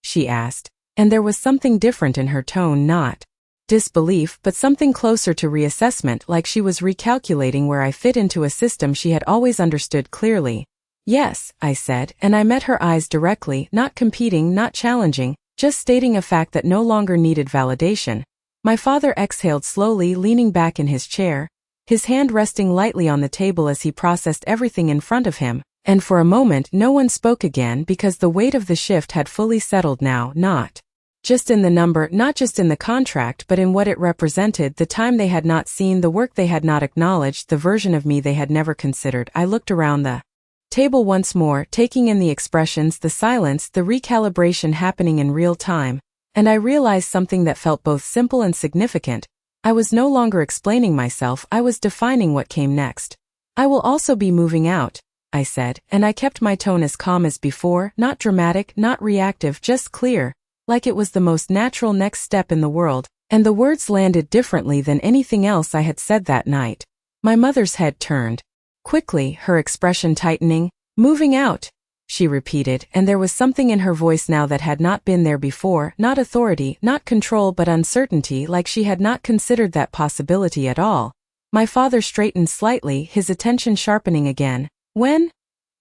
she asked. And there was something different in her tone, not disbelief, but something closer to reassessment, like she was recalculating where I fit into a system she had always understood clearly. "Yes," I said, and I met her eyes directly, not competing, not challenging, just stating a fact that no longer needed validation. My father exhaled slowly, leaning back in his chair, his hand resting lightly on the table as he processed everything in front of him. And for a moment no one spoke again because the weight of the shift had fully settled now, not just in the number, not just in the contract, but in what it represented, the time they had not seen, the work they had not acknowledged, the version of me they had never considered. I looked around the table once more, taking in the expressions, the silence, the recalibration happening in real time, and I realized something that felt both simple and significant. I was no longer explaining myself, I was defining what came next. "I will also be moving out," I said, and I kept my tone as calm as before, not dramatic, not reactive, just clear, like it was the most natural next step in the world, and the words landed differently than anything else I had said that night. My mother's head turned quickly, her expression tightening. "Moving out," she repeated, and there was something in her voice now that had not been there before, not authority, not control, but uncertainty, like she had not considered that possibility at all. My father straightened slightly, his attention sharpening again. "When?"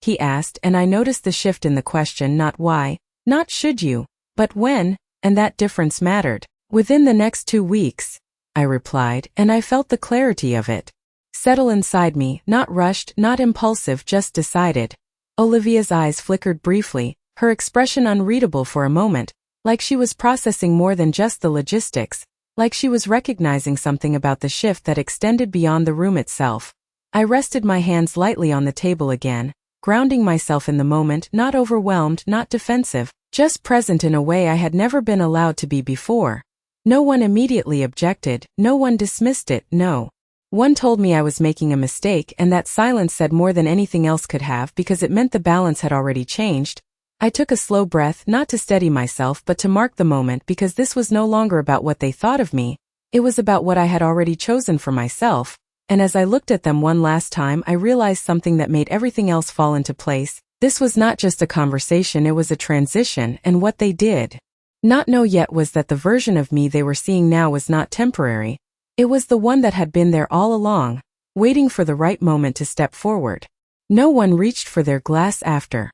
he asked, and I noticed the shift in the question, not why, not should you, but when, and that difference mattered. Within the next 2 weeks, I replied, and I felt the clarity of it settle inside me, not rushed, not impulsive, just decided. Olivia's eyes flickered briefly, her expression unreadable for a moment, like she was processing more than just the logistics, like she was recognizing something about the shift that extended beyond the room itself. I rested my hands lightly on the table again, grounding myself in the moment, not overwhelmed, not defensive, just present in a way I had never been allowed to be before. No one immediately objected, no one dismissed it, no. One told me I was making a mistake, and that silence said more than anything else could have because it meant the balance had already changed. I took a slow breath, not to steady myself but to mark the moment, because this was no longer about what they thought of me, it was about what I had already chosen for myself, and as I looked at them one last time I realized something that made everything else fall into place. This was not just a conversation, it was a transition, and what they did not know yet was that the version of me they were seeing now was not temporary. It was the one that had been there all along, waiting for the right moment to step forward. No one reached for their glass after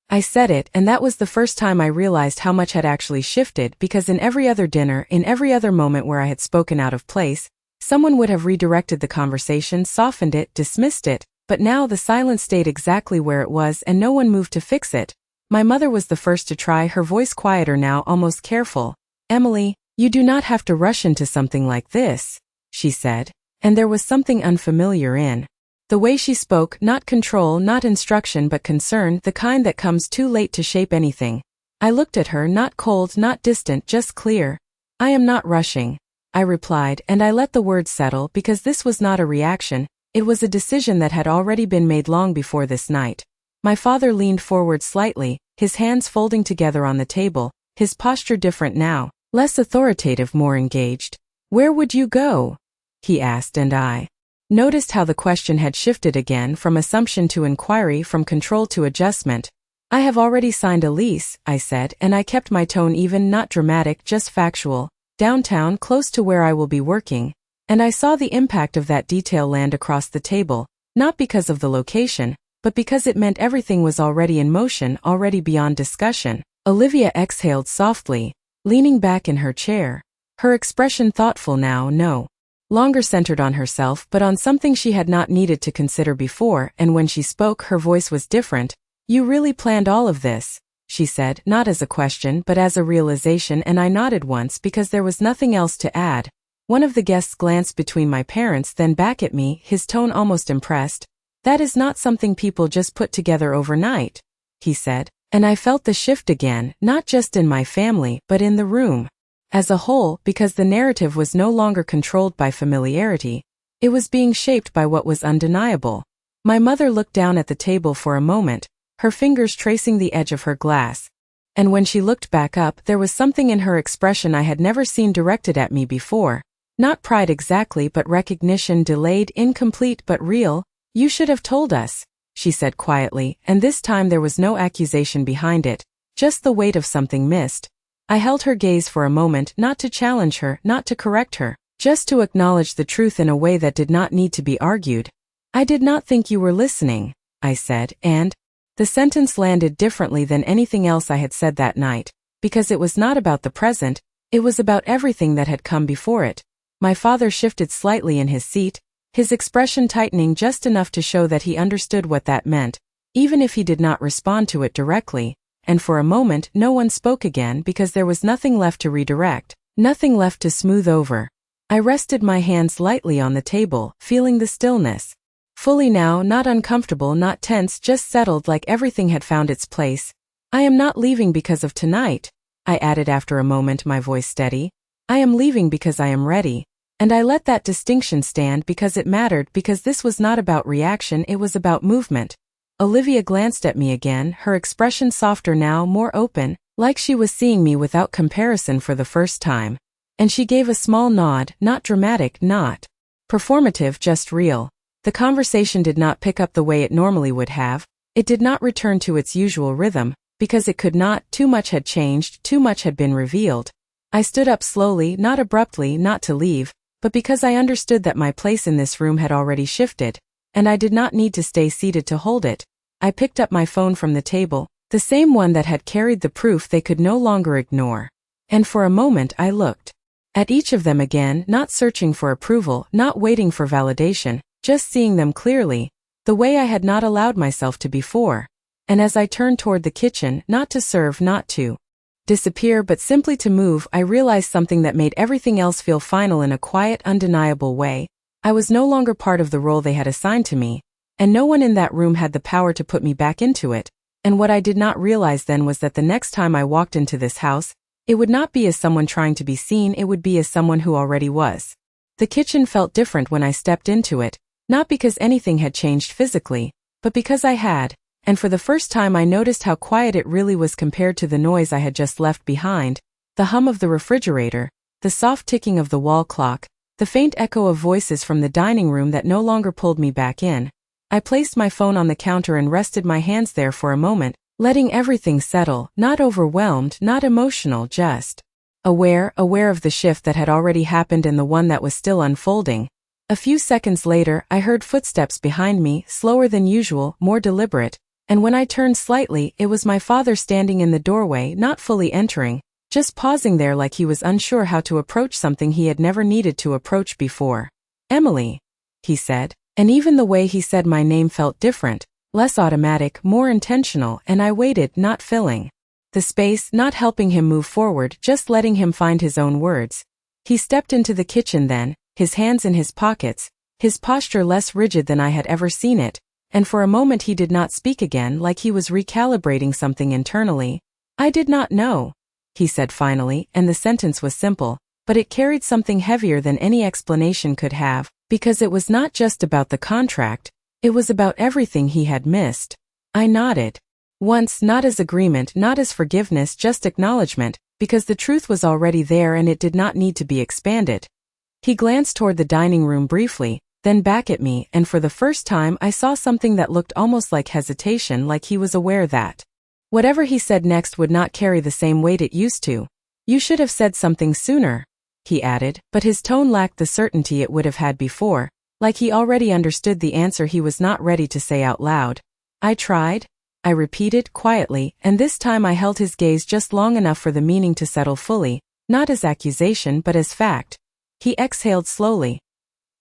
I said it, and that was the first time I realized how much had actually shifted, because in every other dinner, in every other moment where I had spoken out of place, someone would have redirected the conversation, softened it, dismissed it, but now the silence stayed exactly where it was and no one moved to fix it. My mother was the first to try, her voice quieter now, almost careful. "Emily, you do not have to rush into something like this," she said, and there was something unfamiliar in the way she spoke, not control, not instruction but concern, the kind that comes too late to shape anything. I looked at her, not cold, not distant, just clear. "I am not rushing," I replied, and I let the words settle because this was not a reaction, it was a decision that had already been made long before this night. My father leaned forward slightly, his hands folding together on the table, his posture different now, less authoritative, more engaged. "Where would you go?" he asked, and I noticed how the question had shifted again, from assumption to inquiry, from control to adjustment. "I have already signed a lease," I said, and I kept my tone even, not dramatic, just factual. "Downtown, close to where I will be working." And I saw the impact of that detail land across the table, not because of the location, but because it meant everything was already in motion, already beyond discussion. Olivia exhaled softly, leaning back in her chair, her expression thoughtful now, no longer centered on herself but on something she had not needed to consider before, and when she spoke her voice was different. "You really planned all of this?" she said, not as a question but as a realization, and I nodded once because there was nothing else to add. One of the guests glanced between my parents, then back at me, his tone almost impressed. "That is not something people just put together overnight," he said, and I felt the shift again, not just in my family but in the room as a whole, because the narrative was no longer controlled by familiarity, it was being shaped by what was undeniable. My mother looked down at the table for a moment, her fingers tracing the edge of her glass, and when she looked back up there was something in her expression I had never seen directed at me before. Not pride exactly but recognition, delayed, incomplete but real. "You should have told us," she said quietly, and this time there was no accusation behind it, just the weight of something missed. I held her gaze for a moment, not to challenge her, not to correct her, just to acknowledge the truth in a way that did not need to be argued. "I did not think you were listening," I said, and the sentence landed differently than anything else I had said that night, because it was not about the present, it was about everything that had come before it. My father shifted slightly in his seat, his expression tightening just enough to show that he understood what that meant, even if he did not respond to it directly, and for a moment no one spoke again because there was nothing left to redirect, nothing left to smooth over. I rested my hands lightly on the table, feeling the stillness fully now, not uncomfortable, not tense, just settled, like everything had found its place. "I am not leaving because of tonight," I added after a moment, my voice steady. "I am leaving because I am ready." And I let that distinction stand because it mattered, because this was not about reaction, it was about movement. Olivia glanced at me again, her expression softer now, more open, like she was seeing me without comparison for the first time. And she gave a small nod, not dramatic, not performative, just real. The conversation did not pick up the way it normally would have, it did not return to its usual rhythm, because it could not, too much had changed, too much had been revealed. I stood up slowly, not abruptly, not to leave, but because I understood that my place in this room had already shifted, and I did not need to stay seated to hold it. I picked up my phone from the table, the same one that had carried the proof they could no longer ignore, And for a moment I looked at each of them again, not searching for approval, not waiting for validation, just seeing them clearly, the way I had not allowed myself to before. And as I turned toward the kitchen, not to serve, not to disappear, but simply to move, I realized something that made everything else feel final in a quiet, undeniable way. I was no longer part of the role they had assigned to me, and no one in that room had the power to put me back into it. And what I did not realize then was that the next time I walked into this house, it would not be as someone trying to be seen, it would be as someone who already was. The kitchen felt different when I stepped into it, not because anything had changed physically, but because I had. And for the first time I noticed how quiet it really was compared to the noise I had just left behind, the hum of the refrigerator, the soft ticking of the wall clock, the faint echo of voices from the dining room that no longer pulled me back in. I placed my phone on the counter and rested my hands there for a moment, letting everything settle, not overwhelmed, not emotional, just aware of the shift that had already happened and the one that was still unfolding. A few seconds later, I heard footsteps behind me, slower than usual, more deliberate. And when I turned slightly, it was my father standing in the doorway, not fully entering, just pausing there like he was unsure how to approach something he had never needed to approach before. "Emily," he said, and even the way he said my name felt different, less automatic, more intentional, and I waited, not filling the space, not helping him move forward, just letting him find his own words. He stepped into the kitchen then, his hands in his pockets, his posture less rigid than I had ever seen it. And for a moment he did not speak again, like he was recalibrating something internally. "I did not know," he said finally, and the sentence was simple, but it carried something heavier than any explanation could have, because it was not just about the contract, it was about everything he had missed. I nodded. Once, not as agreement, not as forgiveness, just acknowledgement, because the truth was already there and it did not need to be expanded. He glanced toward the dining room briefly, then back at me, and for the first time I saw something that looked almost like hesitation, like he was aware that whatever he said next would not carry the same weight it used to. "You should have said something sooner," he added, but his tone lacked the certainty it would have had before, like he already understood the answer he was not ready to say out loud. "I tried," I repeated quietly, and this time I held his gaze just long enough for the meaning to settle fully, not as accusation but as fact. He exhaled slowly,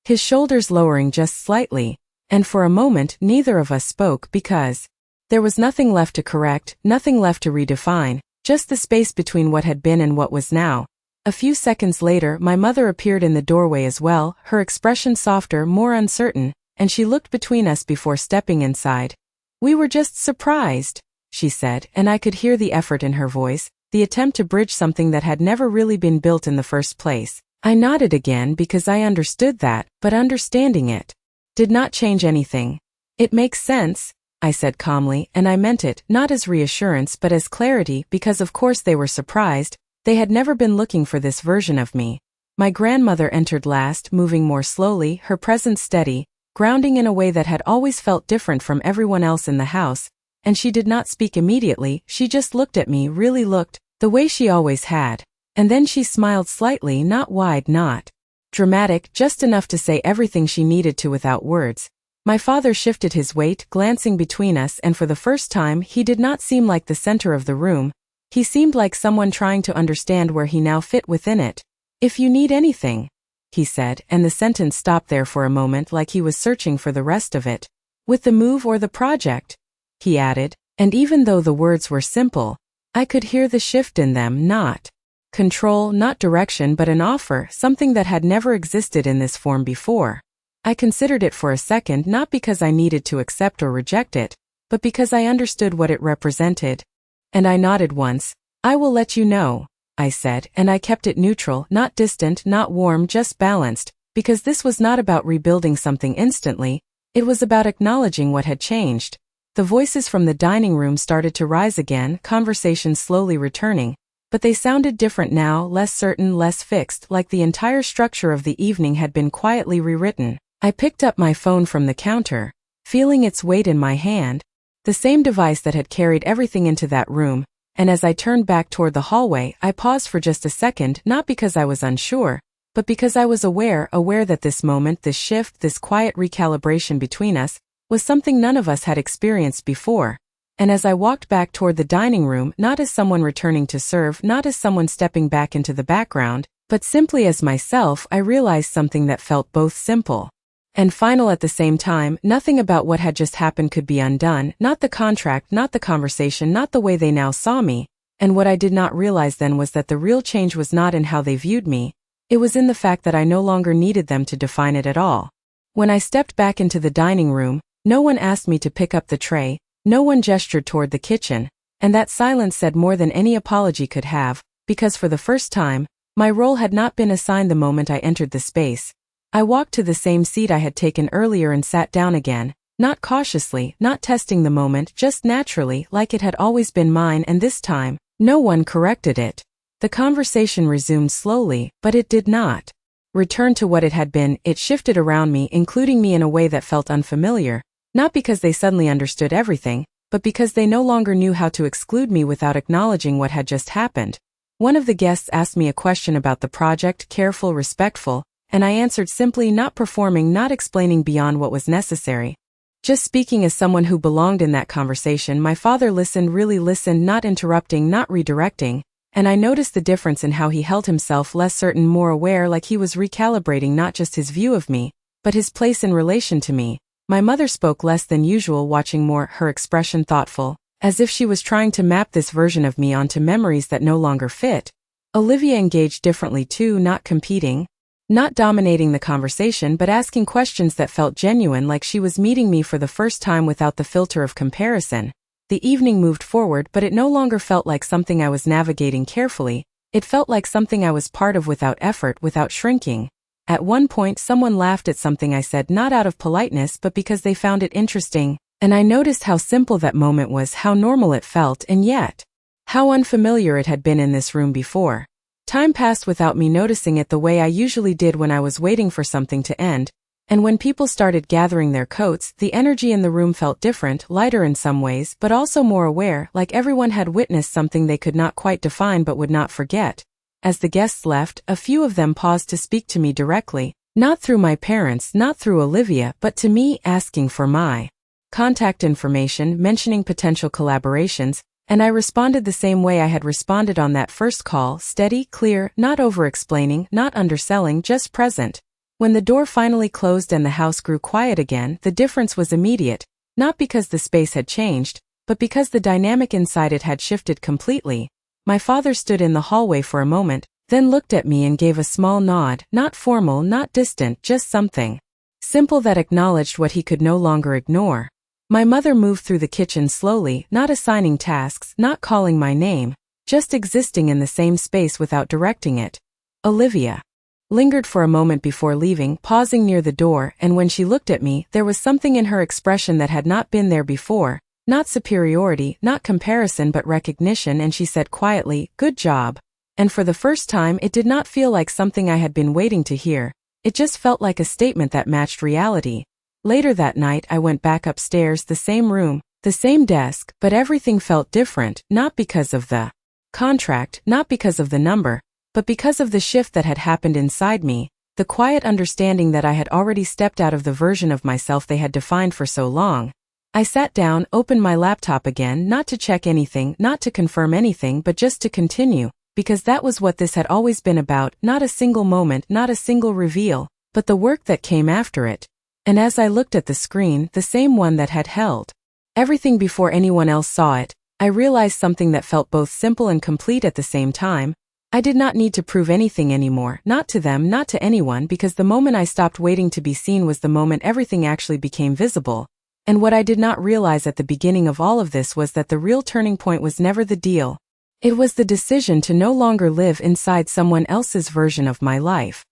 his shoulders lowering just slightly, and for a moment neither of us spoke because there was nothing left to correct, nothing left to redefine, just the space between what had been and what was now. A few seconds later my mother appeared in the doorway as well, her expression softer, more uncertain, and she looked between us before stepping inside. "We were just surprised," she said, and I could hear the effort in her voice, the attempt to bridge something that had never really been built in the first place. I nodded again because I understood that, but understanding it did not change anything. "It makes sense," I said calmly, and I meant it, not as reassurance but as clarity, because of course they were surprised. They had never been looking for this version of me. My grandmother entered last, moving more slowly, her presence steady, grounding in a way that had always felt different from everyone else in the house, and she did not speak immediately, she just looked at me, really looked, the way she always had. And then she smiled slightly, not wide, not dramatic, just enough to say everything she needed to without words. My father shifted his weight, glancing between us, and for the first time he did not seem like the center of the room. He seemed like someone trying to understand where he now fit within it. "If you need anything," he said, and the sentence stopped there for a moment like he was searching for the rest of it. "With the move or the project?" he added, and even though the words were simple, I could hear the shift in them, not control, not direction, but an offer, something that had never existed in this form before. I considered it for a second, not because I needed to accept or reject it, but because I understood what it represented. And I nodded once. "I will let you know," I said, and I kept it neutral, not distant, not warm, just balanced, because this was not about rebuilding something instantly, it was about acknowledging what had changed. The voices from the dining room started to rise again, conversations slowly returning. But they sounded different now, less certain, less fixed, like the entire structure of the evening had been quietly rewritten. I picked up my phone from the counter, feeling its weight in my hand, the same device that had carried everything into that room, and as I turned back toward the hallway, I paused for just a second, not because I was unsure, but because I was aware that this moment, this shift, this quiet recalibration between us, was something none of us had experienced before. And as I walked back toward the dining room, not as someone returning to serve, not as someone stepping back into the background, but simply as myself, I realized something that felt both simple and final at the same time. Nothing about what had just happened could be undone, not the contract, not the conversation, not the way they now saw me. And what I did not realize then was that the real change was not in how they viewed me. It was in the fact that I no longer needed them to define it at all. When I stepped back into the dining room, no one asked me to pick up the tray, no one gestured toward the kitchen, and that silence said more than any apology could have, because for the first time, my role had not been assigned the moment I entered the space. I walked to the same seat I had taken earlier and sat down again, not cautiously, not testing the moment, just naturally, like it had always been mine, and this time, no one corrected it. The conversation resumed slowly, but it did not return to what it had been. It shifted around me, including me in a way that felt unfamiliar, not because they suddenly understood everything, but because they no longer knew how to exclude me without acknowledging what had just happened. One of the guests asked me a question about the project, careful, respectful, and I answered simply, not performing, not explaining beyond what was necessary. Just speaking as someone who belonged in that conversation. My father listened, really listened, not interrupting, not redirecting, and I noticed the difference in how he held himself, less certain, more aware, like he was recalibrating not just his view of me, but his place in relation to me. My mother spoke less than usual, watching more, her expression thoughtful, as if she was trying to map this version of me onto memories that no longer fit. Olivia engaged differently too, not competing, not dominating the conversation, but asking questions that felt genuine, like she was meeting me for the first time without the filter of comparison. The evening moved forward, but it no longer felt like something I was navigating carefully. It felt like something I was part of without effort, without shrinking. At one point, someone laughed at something I said, not out of politeness, but because they found it interesting, and I noticed how simple that moment was, how normal it felt, and yet how unfamiliar it had been in this room before. Time passed without me noticing it, the way I usually did when I was waiting for something to end, and when people started gathering their coats, the energy in the room felt different, lighter in some ways, but also more aware, like everyone had witnessed something they could not quite define but would not forget. As the guests left, a few of them paused to speak to me directly, not through my parents, not through Olivia, but to me, asking for my contact information, mentioning potential collaborations, and I responded the same way I had responded on that first call, steady, clear, not over-explaining, not underselling, just present. When the door finally closed and the house grew quiet again, the difference was immediate, not because the space had changed, but because the dynamic inside it had shifted completely. My father stood in the hallway for a moment, then looked at me and gave a small nod, not formal, not distant, just something simple that acknowledged what he could no longer ignore. My mother moved through the kitchen slowly, not assigning tasks, not calling my name, just existing in the same space without directing it. Olivia lingered for a moment before leaving, pausing near the door, and when she looked at me, there was something in her expression that had not been there before, not superiority, not comparison, but recognition, and she said quietly, "Good job." And for the first time, it did not feel like something I had been waiting to hear. It just felt like a statement that matched reality. Later that night, I went back upstairs, the same room, the same desk, but everything felt different, not because of the contract, not because of the number, but because of the shift that had happened inside me, the quiet understanding that I had already stepped out of the version of myself they had defined for so long. I sat down, opened my laptop again, not to check anything, not to confirm anything, but just to continue, because that was what this had always been about, not a single moment, not a single reveal, but the work that came after it. And as I looked at the screen, the same one that had held everything before anyone else saw it, I realized something that felt both simple and complete at the same time. I did not need to prove anything anymore, not to them, not to anyone, because the moment I stopped waiting to be seen was the moment everything actually became visible. And what I did not realize at the beginning of all of this was that the real turning point was never the deal. It was the decision to no longer live inside someone else's version of my life.